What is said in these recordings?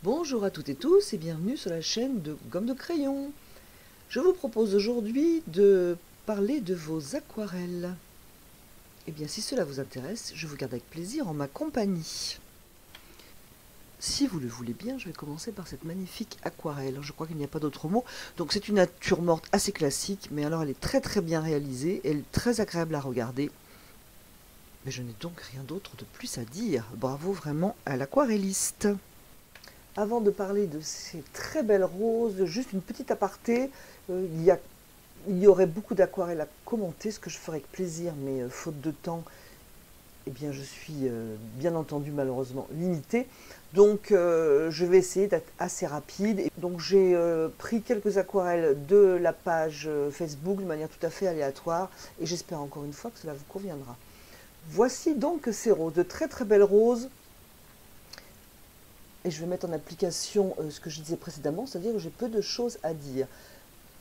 Bonjour à toutes et tous et bienvenue sur la chaîne de Gomme de Crayon. Je vous propose aujourd'hui de parler de vos aquarelles. Eh bien, si cela vous intéresse, je vous garde avec plaisir en ma compagnie. Si vous le voulez bien, je vais commencer par cette magnifique aquarelle. Je crois qu'il n'y a pas d'autre mot. Donc c'est une nature morte assez classique, mais alors elle est très bien réalisée, elle est très agréable à regarder. Mais je n'ai donc rien d'autre de plus à dire. Bravo vraiment à l'aquarelliste. Avant de parler de ces très belles roses, juste une petite aparté, il y aurait beaucoup d'aquarelles à commenter, ce que je ferai avec plaisir, mais faute de temps, eh bien je suis bien entendu malheureusement limitée. Donc je vais essayer d'être assez rapide. Et donc j'ai pris quelques aquarelles de la page Facebook de manière tout à fait aléatoire, et j'espère encore une fois que cela vous conviendra. Voici donc ces roses, de très belles roses. Et je vais mettre en application ce que je disais précédemment, c'est-à-dire que j'ai peu de choses à dire.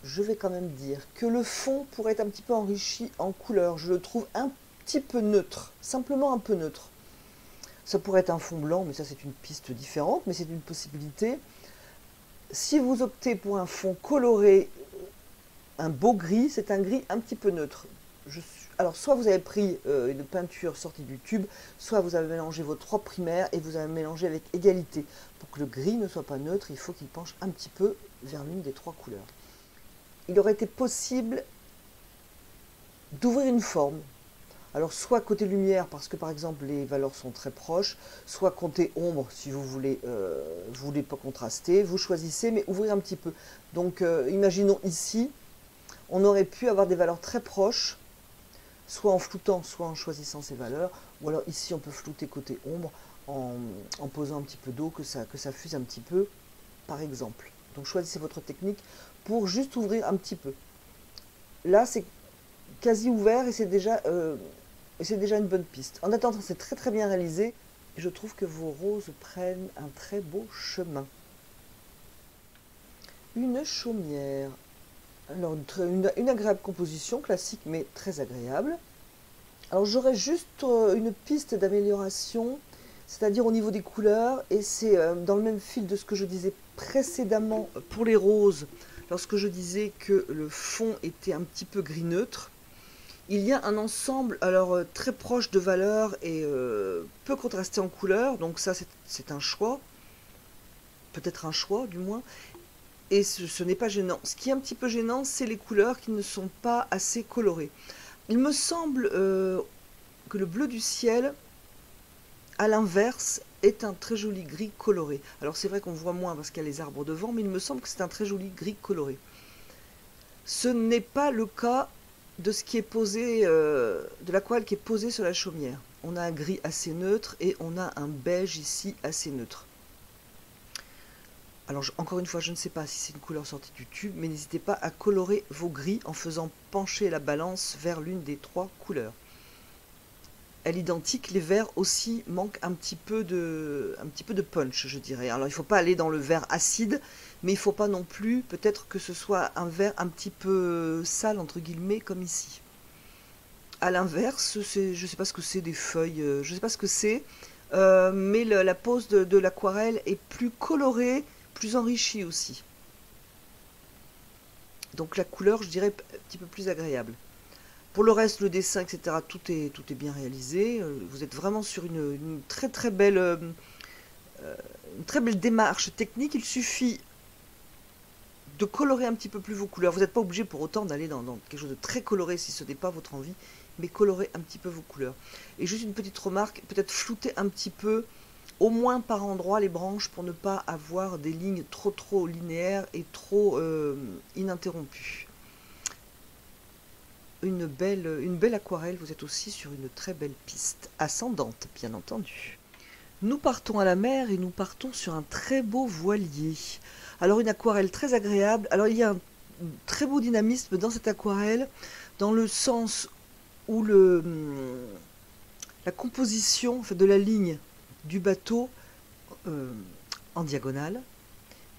Je vais quand même dire que le fond pourrait être un petit peu enrichi en couleur. Je le trouve un petit peu neutre, simplement un peu neutre. Ça pourrait être un fond blanc, mais ça c'est une piste différente, mais c'est une possibilité. Si vous optez pour un fond coloré, un beau gris, c'est un gris un petit peu neutre. Alors, soit vous avez pris une peinture sortie du tube, soit vous avez mélangé vos trois primaires et vous avez mélangé avec égalité. Pour que le gris ne soit pas neutre, il faut qu'il penche un petit peu vers l'une des trois couleurs. Il aurait été possible d'ouvrir une forme. Alors, soit côté lumière, parce que par exemple les valeurs sont très proches, soit côté ombre, si vous voulez pas contraster, vous choisissez, mais ouvrir un petit peu. Donc, imaginons ici, on aurait pu avoir des valeurs très proches, soit en floutant, soit en choisissant ces valeurs, ou alors ici on peut flouter côté ombre en posant un petit peu d'eau, que ça fuse un petit peu, par exemple. Donc choisissez votre technique pour juste ouvrir un petit peu. Là c'est quasi ouvert et c'est déjà une bonne piste. En attendant, c'est très bien réalisé, et je trouve que vos roses prennent un très beau chemin. Une chaumière. Alors, une agréable composition, classique mais très agréable. Alors, j'aurais juste une piste d'amélioration, c'est-à-dire au niveau des couleurs, et c'est dans le même fil de ce que je disais précédemment pour les roses, lorsque je disais que le fond était un petit peu gris neutre. Il y a un ensemble alors très proche de valeur et peu contrasté en couleur, donc ça c'est un choix, peut-être un choix du moins. Et ce n'est pas gênant. Ce qui est un petit peu gênant, c'est les couleurs qui ne sont pas assez colorées. Il me semble que le bleu du ciel, à l'inverse, est un très joli gris coloré. Alors c'est vrai qu'on voit moins parce qu'il y a les arbres devant, mais il me semble que c'est un très joli gris coloré. Ce n'est pas le cas de ce qui est posé, de l'aquarelle qui est posée sur la chaumière. On a un gris assez neutre et on a un beige ici assez neutre. Alors encore une fois, je ne sais pas si c'est une couleur sortie du tube, mais n'hésitez pas à colorer vos gris en faisant pencher la balance vers l'une des trois couleurs. À l'identique, les verts aussi manquent un petit peu de punch, je dirais. Alors il ne faut pas aller dans le vert acide, mais il ne faut pas non plus peut-être que ce soit un vert un petit peu sale, entre guillemets, comme ici. À l'inverse, je ne sais pas ce que c'est, des feuilles, je ne sais pas ce que c'est, mais la pose de l'aquarelle est plus colorée, plus enrichi aussi. Donc la couleur, je dirais, un petit peu plus agréable. Pour le reste, le dessin, etc., tout est bien réalisé. Vous êtes vraiment sur une très belle démarche technique. Il suffit de colorer un petit peu plus vos couleurs. Vous n'êtes pas obligé pour autant d'aller dans quelque chose de très coloré si ce n'est pas votre envie, mais colorer un petit peu vos couleurs. Et juste une petite remarque, peut-être flouter un petit peu, au moins par endroit, les branches pour ne pas avoir des lignes trop linéaires et trop ininterrompues. Une belle aquarelle, vous êtes aussi sur une très belle piste, ascendante bien entendu. Nous partons à la mer et nous partons sur un très beau voilier. Alors une aquarelle très agréable, alors il y a un très beau dynamisme dans cette aquarelle, dans le sens où la composition en fait, de la ligne du bateau en diagonale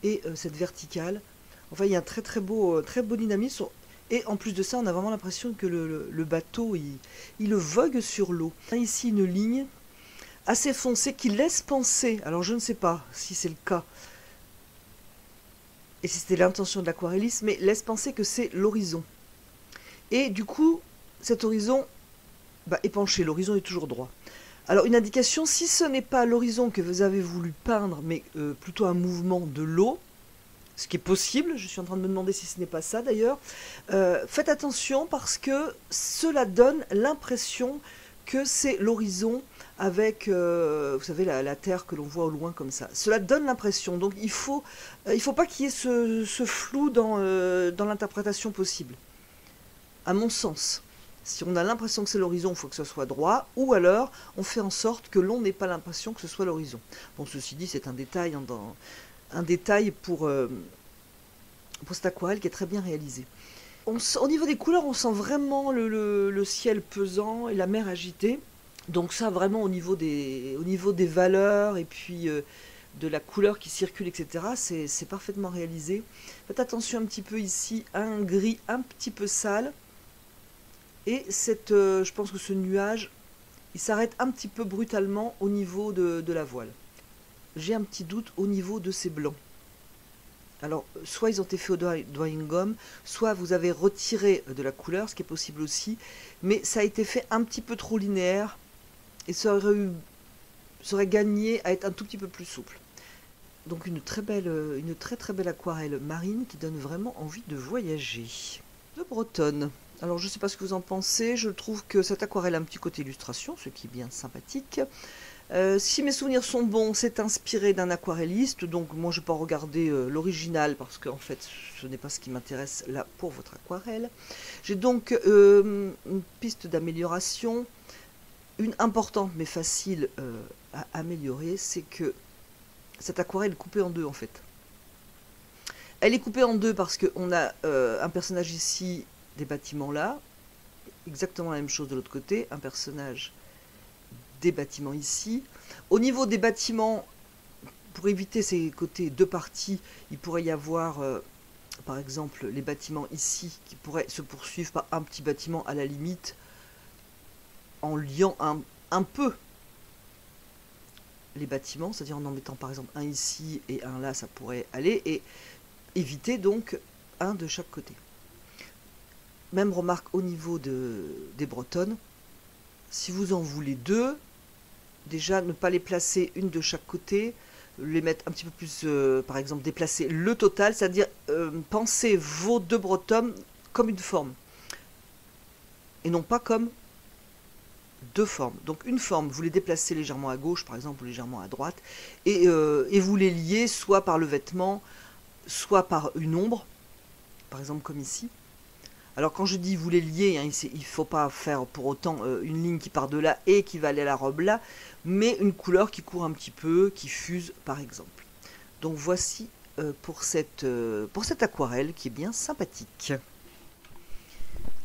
et cette verticale. Enfin, il y a un très beau dynamisme. Et en plus de ça, on a vraiment l'impression que le bateau, il vogue sur l'eau. Ici, une ligne assez foncée qui laisse penser, alors je ne sais pas si c'est le cas, et c'était l'intention de l'aquarelliste, mais laisse penser que c'est l'horizon. Et du coup, cet horizon est penché, l'horizon est toujours droit. Alors une indication, si ce n'est pas l'horizon que vous avez voulu peindre, mais plutôt un mouvement de l'eau, ce qui est possible, je suis en train de me demander si ce n'est pas ça d'ailleurs, faites attention parce que cela donne l'impression que c'est l'horizon avec, vous savez, la terre que l'on voit au loin comme ça. Cela donne l'impression, donc il faut pas qu'il y ait ce flou dans l'interprétation possible, à mon sens. Si on a l'impression que c'est l'horizon, il faut que ce soit droit, ou alors on fait en sorte que l'on n'ait pas l'impression que ce soit l'horizon. Bon, ceci dit, c'est un détail, un détail pour cette aquarelle qui est très bien réalisée. Au niveau des couleurs, on sent vraiment le ciel pesant et la mer agitée. Donc ça, vraiment, au niveau des valeurs et puis de la couleur qui circule, etc., c'est parfaitement réalisé. Faites attention un petit peu ici, un gris un petit peu sale. Et je pense que ce nuage, il s'arrête un petit peu brutalement au niveau de la voile. J'ai un petit doute au niveau de ces blancs. Alors, soit ils ont été faits au drying gum, soit vous avez retiré de la couleur, ce qui est possible aussi, mais ça a été fait un petit peu trop linéaire, et ça aurait gagné à être un tout petit peu plus souple. Donc une très très belle aquarelle marine qui donne vraiment envie de voyager. De Bretonne. Alors je ne sais pas ce que vous en pensez, je trouve que cette aquarelle a un petit côté illustration, ce qui est bien sympathique. Si mes souvenirs sont bons, c'est inspiré d'un aquarelliste, donc moi je ne vais pas regarder l'original parce qu'en fait ce n'est pas ce qui m'intéresse là pour votre aquarelle. J'ai donc une piste d'amélioration, une importante mais facile à améliorer, c'est que cette aquarelle est coupée en deux en fait. Elle est coupée en deux parce qu'on a un personnage ici, des bâtiments là, exactement la même chose de l'autre côté, un personnage des bâtiments ici. Au niveau des bâtiments, pour éviter ces côtés deux parties, il pourrait y avoir par exemple les bâtiments ici qui pourraient se poursuivre par un petit bâtiment à la limite en liant un peu les bâtiments, c'est-à-dire en mettant par exemple un ici et un là, ça pourrait aller, et éviter donc un de chaque côté. Même remarque au niveau des Bretonnes, si vous en voulez deux, déjà ne pas les placer une de chaque côté, les mettre un petit peu plus, par exemple déplacer le total, c'est-à-dire pensez vos deux Bretonnes comme une forme, et non pas comme deux formes. Donc une forme, vous les déplacez légèrement à gauche par exemple, ou légèrement à droite, et vous les liez soit par le vêtement, soit par une ombre, par exemple comme ici. Alors quand je dis vous les liez, hein, il ne faut pas faire pour autant une ligne qui part de là et qui va aller à la robe là, mais une couleur qui court un petit peu, qui fuse par exemple. Donc voici pour cette aquarelle qui est bien sympathique.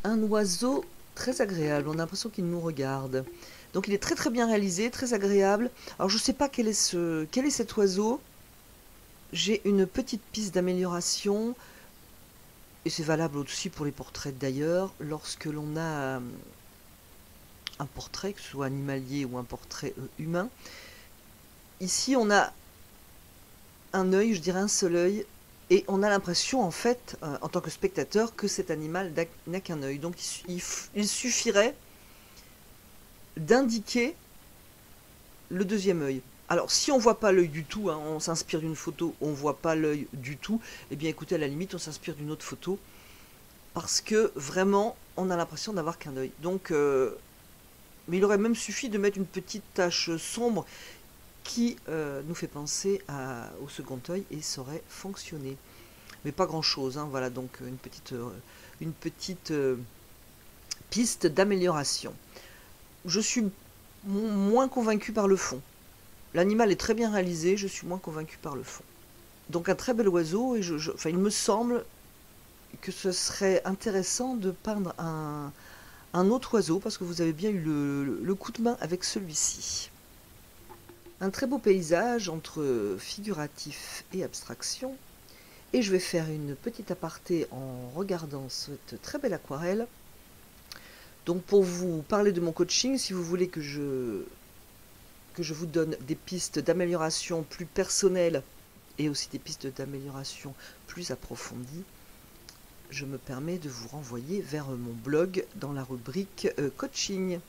Un oiseau très agréable, on a l'impression qu'il nous regarde. Donc il est très très bien réalisé, très agréable. Alors je ne sais pas quel est cet oiseau. J'ai une petite piste d'amélioration. Et c'est valable aussi pour les portraits d'ailleurs, lorsque l'on a un portrait, que ce soit animalier ou un portrait humain. Ici, on a un œil, je dirais un seul œil, et on a l'impression, en fait, en tant que spectateur, que cet animal n'a qu'un œil. Donc, il suffirait d'indiquer le deuxième œil. Alors, si on ne voit pas l'œil du tout, hein, on s'inspire d'une photo, on ne voit pas l'œil du tout, eh bien, écoutez, à la limite, on s'inspire d'une autre photo, parce que vraiment, on a l'impression d'avoir qu'un œil. Donc, mais il aurait même suffi de mettre une petite tache sombre qui nous fait penser au second œil et ça aurait fonctionné. Mais pas grand chose, hein, voilà, donc une petite piste d'amélioration. Je suis moins convaincu par le fond. L'animal est très bien réalisé, je suis moins convaincu par le fond. Donc un très bel oiseau, et il me semble que ce serait intéressant de peindre un autre oiseau, parce que vous avez bien eu le coup de main avec celui-ci. Un très beau paysage entre figuratif et abstraction. Et je vais faire une petite aparté en regardant cette très belle aquarelle. Donc pour vous parler de mon coaching, si vous voulez que je vous donne des pistes d'amélioration plus personnelles et aussi des pistes d'amélioration plus approfondies, je me permets de vous renvoyer vers mon blog dans la rubrique coaching.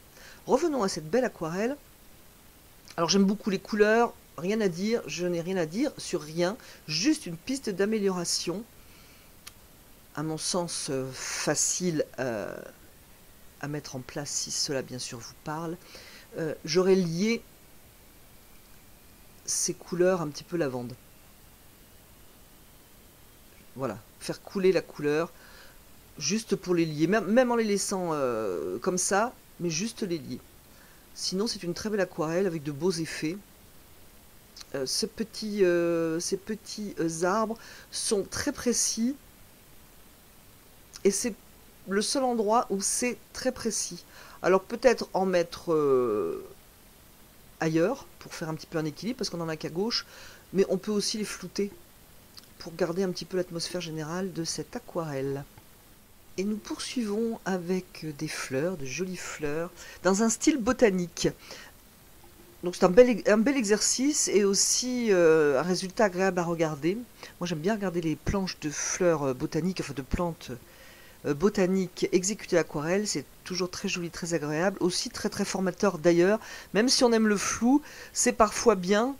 Revenons à cette belle aquarelle. Alors j'aime beaucoup les couleurs, rien à dire, je n'ai rien à dire sur rien, juste une piste d'amélioration, à mon sens facile à mettre en place si cela bien sûr vous parle. J'aurais lié ces couleurs un petit peu lavande. Voilà, faire couler la couleur, juste pour les lier, même en les laissant comme ça, mais juste les lier. Sinon c'est une très belle aquarelle avec de beaux effets. Ces petits arbres sont très précis, et c'est le seul endroit où c'est très précis. Alors peut-être en mettre ailleurs, pour faire un petit peu un équilibre, parce qu'on n'en a qu'à gauche, mais on peut aussi les flouter, pour garder un petit peu l'atmosphère générale de cette aquarelle. Et nous poursuivons avec des fleurs, de jolies fleurs, dans un style botanique. Donc c'est un bel exercice et aussi un résultat agréable à regarder. Moi j'aime bien regarder les planches de fleurs botaniques, enfin de plantes botaniques exécutées à l'aquarelle. C'est toujours très joli, très agréable, aussi très très formateur d'ailleurs. Même si on aime le flou, c'est parfois bien,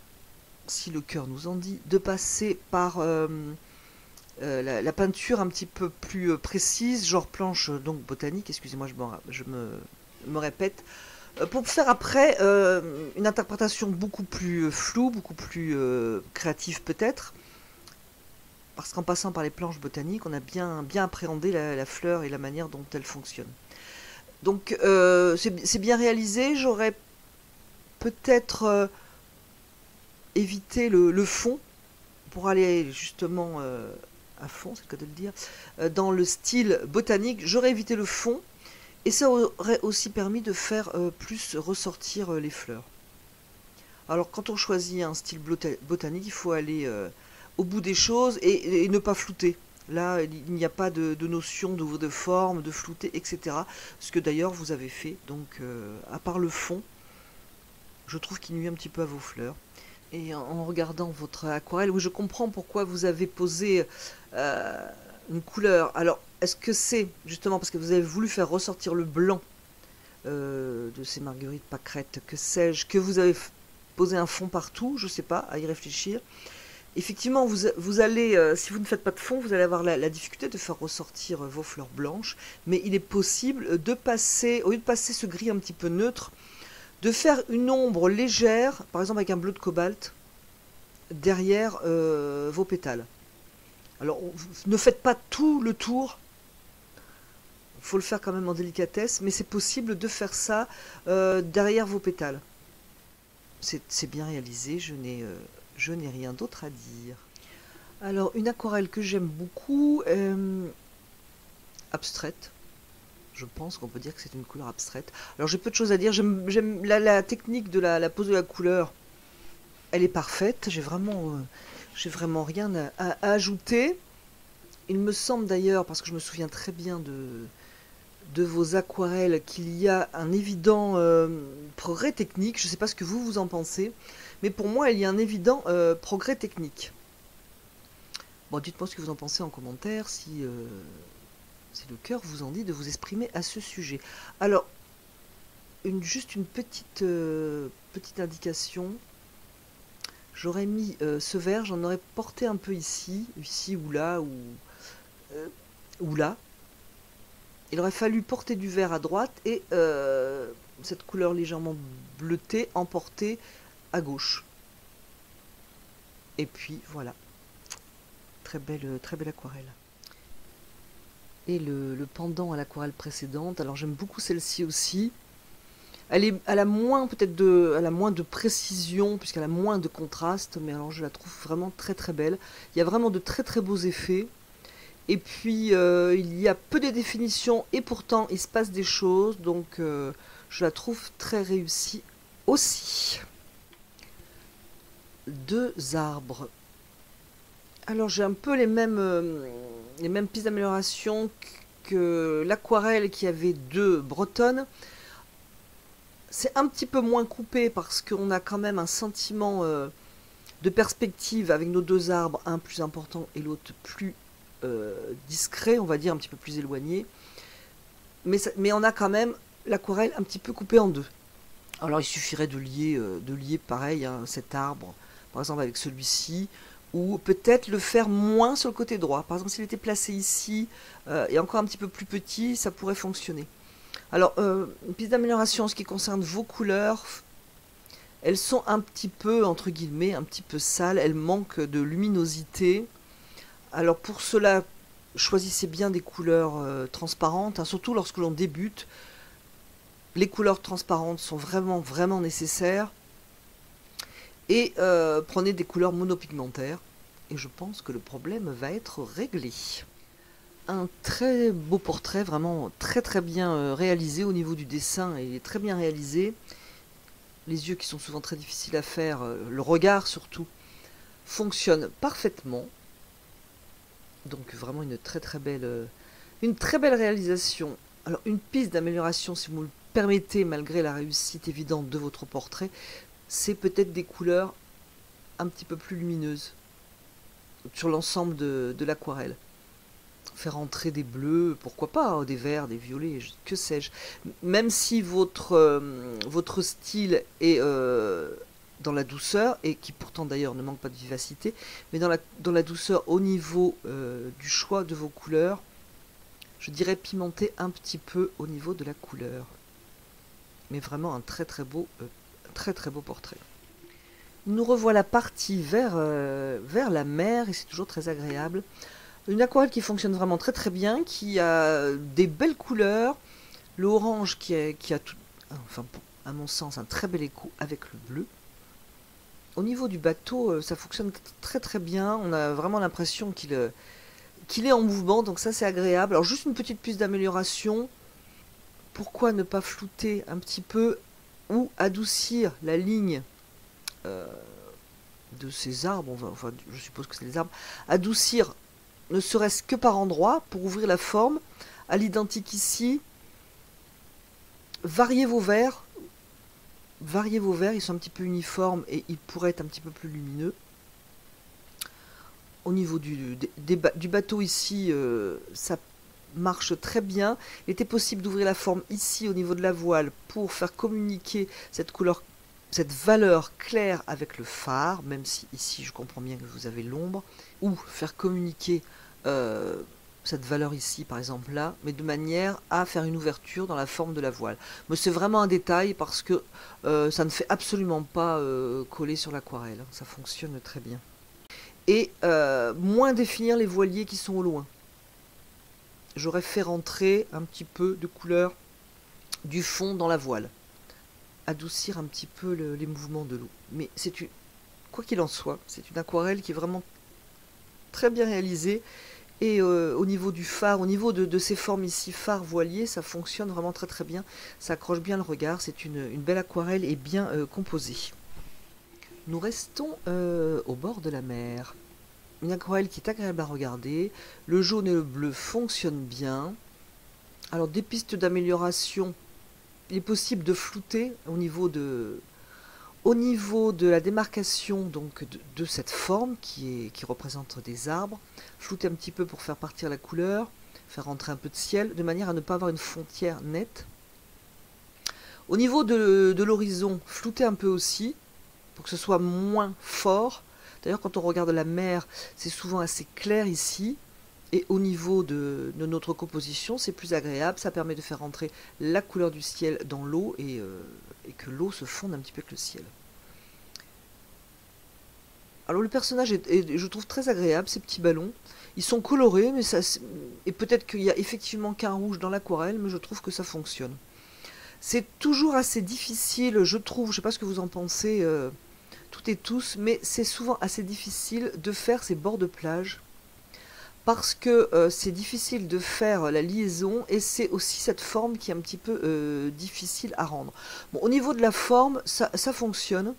si le cœur nous en dit, de passer par la peinture un petit peu plus précise, genre planche donc botanique, excusez-moi je me répète, pour faire après une interprétation beaucoup plus floue, beaucoup plus créative peut-être, parce qu'en passant par les planches botaniques, on a bien appréhendé la fleur et la manière dont elle fonctionne. Donc c'est bien réalisé. J'aurais peut-être évité le fond, pour aller justement à fond, c'est le cas de le dire, dans le style botanique. J'aurais évité le fond. Et ça aurait aussi permis de faire plus ressortir les fleurs. Alors quand on choisit un style botanique, il faut aller au bout des choses et ne pas flouter. Là, il n'y a pas de notion de forme, de flouter, etc. Ce que d'ailleurs vous avez fait. Donc, à part le fond, je trouve qu'il nuit un petit peu à vos fleurs. Et en regardant votre aquarelle, oui, je comprends pourquoi vous avez posé une couleur. Alors, est-ce que c'est justement parce que vous avez voulu faire ressortir le blanc de ces marguerites pâquerettes, que sais-je, que vous avez posé un fond partout? Je ne sais pas, à y réfléchir. Effectivement, vous allez, si vous ne faites pas de fond, vous allez avoir la difficulté de faire ressortir vos fleurs blanches, mais il est possible de passer, au lieu de passer ce gris un petit peu neutre, de faire une ombre légère, par exemple avec un bleu de cobalt, derrière vos pétales. Alors, ne faites pas tout le tour, il faut le faire quand même en délicatesse, mais c'est possible de faire ça derrière vos pétales. C'est bien réalisé, je n'ai rien d'autre à dire. Alors, une aquarelle que j'aime beaucoup, abstraite. Je pense qu'on peut dire que c'est une couleur abstraite. Alors, j'ai peu de choses à dire. J'aime la technique de la pose de la couleur. Elle est parfaite. J'ai vraiment rien à ajouter. Il me semble d'ailleurs, parce que je me souviens très bien de vos aquarelles, qu'il y a un évident progrès technique. Je ne sais pas ce que vous en pensez, mais pour moi, il y a un évident progrès technique. Bon, dites-moi ce que vous en pensez en commentaire, si le cœur vous en dit de vous exprimer à ce sujet. Alors, juste une petite indication. J'aurais mis ce vert, j'en aurais porté un peu ici ou là, ou là. Il aurait fallu porter du vert à droite et cette couleur légèrement bleutée emportée à gauche. Et puis voilà, très belle aquarelle. Et le pendant à l'aquarelle précédente, alors j'aime beaucoup celle-ci aussi. Elle a moins de précision, puisqu'elle a moins de contraste, mais alors je la trouve vraiment très très belle. Il y a vraiment de très très beaux effets. Et puis il y a peu de définition et pourtant il se passe des choses, donc je la trouve très réussie aussi. Deux arbres. Alors j'ai un peu les mêmes pistes d'amélioration que l'aquarelle qui avait deux bretonnes. C'est un petit peu moins coupé parce qu'on a quand même un sentiment de perspective avec nos deux arbres, un plus important et l'autre plus discret, on va dire un petit peu plus éloigné. Mais on a quand même l'aquarelle un petit peu coupée en deux. Alors il suffirait de lier pareil hein, cet arbre, par exemple avec celui-ci, ou peut-être le faire moins sur le côté droit. Par exemple, s'il était placé ici et encore un petit peu plus petit, ça pourrait fonctionner. Alors, une piste d'amélioration en ce qui concerne vos couleurs, elles sont un petit peu, entre guillemets, un petit peu sales, elles manquent de luminosité. Alors pour cela, choisissez bien des couleurs transparentes, hein, surtout lorsque l'on débute. Les couleurs transparentes sont vraiment nécessaires. Et prenez des couleurs monopigmentaires. Et je pense que le problème va être réglé. Un très beau portrait, vraiment très bien réalisé au niveau du dessin. Il est très bien réalisé. Les yeux qui sont souvent très difficiles à faire, le regard surtout, fonctionne parfaitement. Donc vraiment une très belle réalisation. Alors une piste d'amélioration, si vous me le permettez, malgré la réussite évidente de votre portrait, c'est peut-être des couleurs un petit peu plus lumineuses sur l'ensemble de l'aquarelle. Faire entrer des bleus, pourquoi pas, hein, des verts, des violets, que sais-je. Même si votre style est dans la douceur, et qui pourtant d'ailleurs ne manque pas de vivacité, mais dans la douceur au niveau du choix de vos couleurs, je dirais pimenter un petit peu au niveau de la couleur. Mais vraiment un très beau portrait. Nous revoilà partis vers la mer, et c'est toujours très agréable. Une aquarelle qui fonctionne vraiment très bien, qui a des belles couleurs. Le orange qui a tout, enfin, à mon sens, un très bel écho avec le bleu. Au niveau du bateau, ça fonctionne très bien. On a vraiment l'impression qu'il est en mouvement, donc ça c'est agréable. Alors juste une petite piste d'amélioration. Pourquoi ne pas flouter un petit peu ou adoucir la ligne de ces arbres, enfin je suppose que c'est les arbres, adoucir ne serait-ce que par endroits pour ouvrir la forme. À l'identique ici, variez vos verts, ils sont un petit peu uniformes et ils pourraient être un petit peu plus lumineux. Au niveau du bateau ici, ça marche très bien. Il était possible d'ouvrir la forme ici au niveau de la voile pour faire communiquer cette couleur, cette valeur claire avec le phare, même si ici je comprends bien que vous avez l'ombre, ou faire communiquer cette valeur ici par exemple là, mais de manière à faire une ouverture dans la forme de la voile. Mais c'est vraiment un détail parce que ça ne fait absolument pas coller sur l'aquarelle, ça fonctionne très bien. Et moins définir les voiliers qui sont au loin. J'aurais fait rentrer un petit peu de couleur du fond dans la voile. Adoucir un petit peu les mouvements de l'eau. Mais quoi qu'il en soit, c'est une aquarelle qui est vraiment très bien réalisée. Et au niveau du phare, au niveau de ces formes ici, phare, voilier, ça fonctionne vraiment très bien. Ça accroche bien le regard. C'est une belle aquarelle et bien composée. Nous restons au bord de la mer. Une aquarelle qui est agréable à regarder. Le jaune et le bleu fonctionnent bien. Alors des pistes d'amélioration. Il est possible de flouter au niveau de la démarcation donc de cette forme qui représente des arbres. Flouter un petit peu pour faire partir la couleur. Faire rentrer un peu de ciel de manière à ne pas avoir une frontière nette. Au niveau de l'horizon, flouter un peu aussi pour que ce soit moins fort. D'ailleurs, quand on regarde la mer, c'est souvent assez clair ici. Et au niveau de notre composition, c'est plus agréable. Ça permet de faire rentrer la couleur du ciel dans l'eau et que l'eau se fonde un petit peu avec le ciel. Alors le personnage est, je trouve, très agréable, ces petits ballons. Ils sont colorés, mais et peut-être qu'il y a effectivement qu'un rouge dans l'aquarelle, mais je trouve que ça fonctionne. C'est toujours assez difficile, je trouve, je ne sais pas ce que vous en pensez, toutes et tous, mais c'est souvent assez difficile de faire ces bords de plage parce que c'est difficile de faire la liaison et c'est aussi cette forme qui est un petit peu difficile à rendre. Bon, au niveau de la forme, ça fonctionne.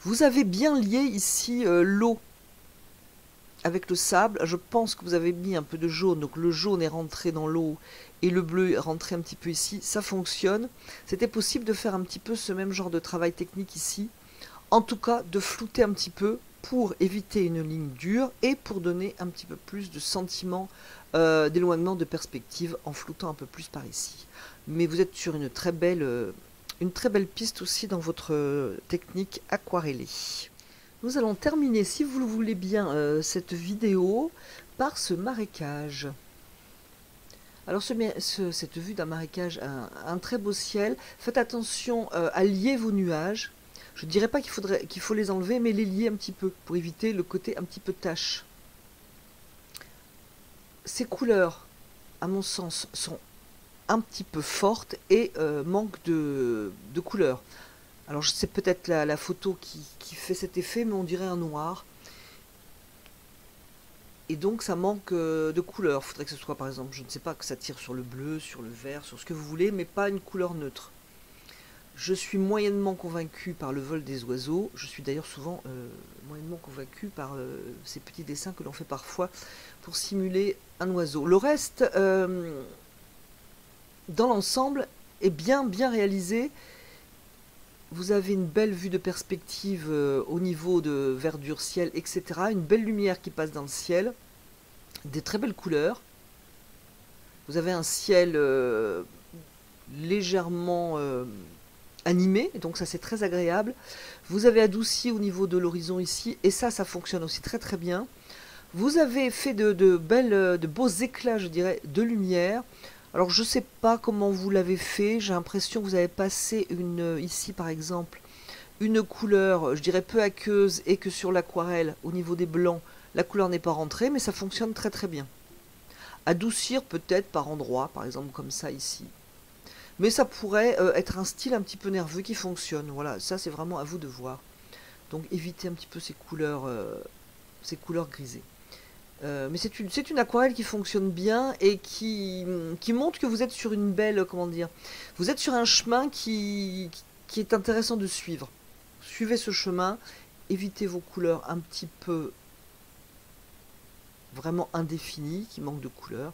Vous avez bien lié ici l'eau avec le sable. Je pense que vous avez mis un peu de jaune, donc le jaune est rentré dans l'eau et le bleu est rentré un petit peu ici. Ça fonctionne. C'était possible de faire un petit peu ce même genre de travail technique ici, en tout cas de flouter un petit peu pour éviter une ligne dure et pour donner un petit peu plus de sentiment d'éloignement de perspective en floutant un peu plus par ici. Mais vous êtes sur une très belle piste aussi dans votre technique aquarellée. Nous allons terminer, si vous le voulez bien, cette vidéo par ce marécage. Alors cette vue d'un marécage, un très beau ciel. Faites attention à lier vos nuages. Je ne dirais pas qu'il faut les enlever, mais les lier un petit peu pour éviter le côté un petit peu tache. Ces couleurs, à mon sens, sont un petit peu fortes et manquent de couleurs. Alors c'est peut-être la photo qui fait cet effet, mais on dirait un noir. Et donc ça manque de couleur. Il faudrait que ce soit par exemple, je ne sais pas, que ça tire sur le bleu, sur le vert, sur ce que vous voulez, mais pas une couleur neutre. Je suis moyennement convaincu par le vol des oiseaux. Je suis d'ailleurs souvent moyennement convaincu par ces petits dessins que l'on fait parfois pour simuler un oiseau. Le reste, dans l'ensemble, est bien réalisé. Vous avez une belle vue de perspective au niveau de verdure, ciel, etc. Une belle lumière qui passe dans le ciel. Des très belles couleurs. Vous avez un ciel légèrement animé, et donc ça c'est très agréable. Vous avez adouci au niveau de l'horizon ici, et ça fonctionne aussi très bien. Vous avez fait de beaux éclats, je dirais, de lumière. Alors je ne sais pas comment vous l'avez fait, j'ai l'impression que vous avez passé ici par exemple, une couleur, je dirais peu aqueuse, et que sur l'aquarelle, au niveau des blancs, la couleur n'est pas rentrée, mais ça fonctionne très bien. Adoucir peut-être par endroits, par exemple comme ça ici. Mais ça pourrait être un style un petit peu nerveux qui fonctionne. Voilà, ça c'est vraiment à vous de voir. Donc évitez un petit peu ces couleurs grisées. Mais c'est une aquarelle qui fonctionne bien et qui montre que vous êtes sur une belle, comment dire, vous êtes sur un chemin qui est intéressant de suivre. Suivez ce chemin, évitez vos couleurs un petit peu vraiment indéfinies, qui manquent de couleurs.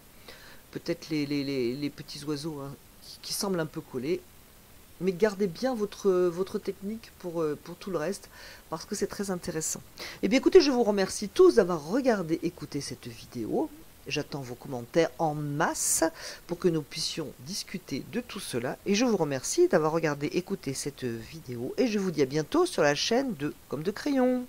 Peut-être les petits oiseaux hein, qui semblent un peu collés. Mais gardez bien votre technique pour tout le reste, parce que c'est très intéressant. Et bien écoutez, je vous remercie tous d'avoir regardé, écouté cette vidéo. J'attends vos commentaires en masse pour que nous puissions discuter de tout cela. Et je vous remercie d'avoir regardé, écouté cette vidéo. Et je vous dis à bientôt sur la chaîne de Comme de Crayon.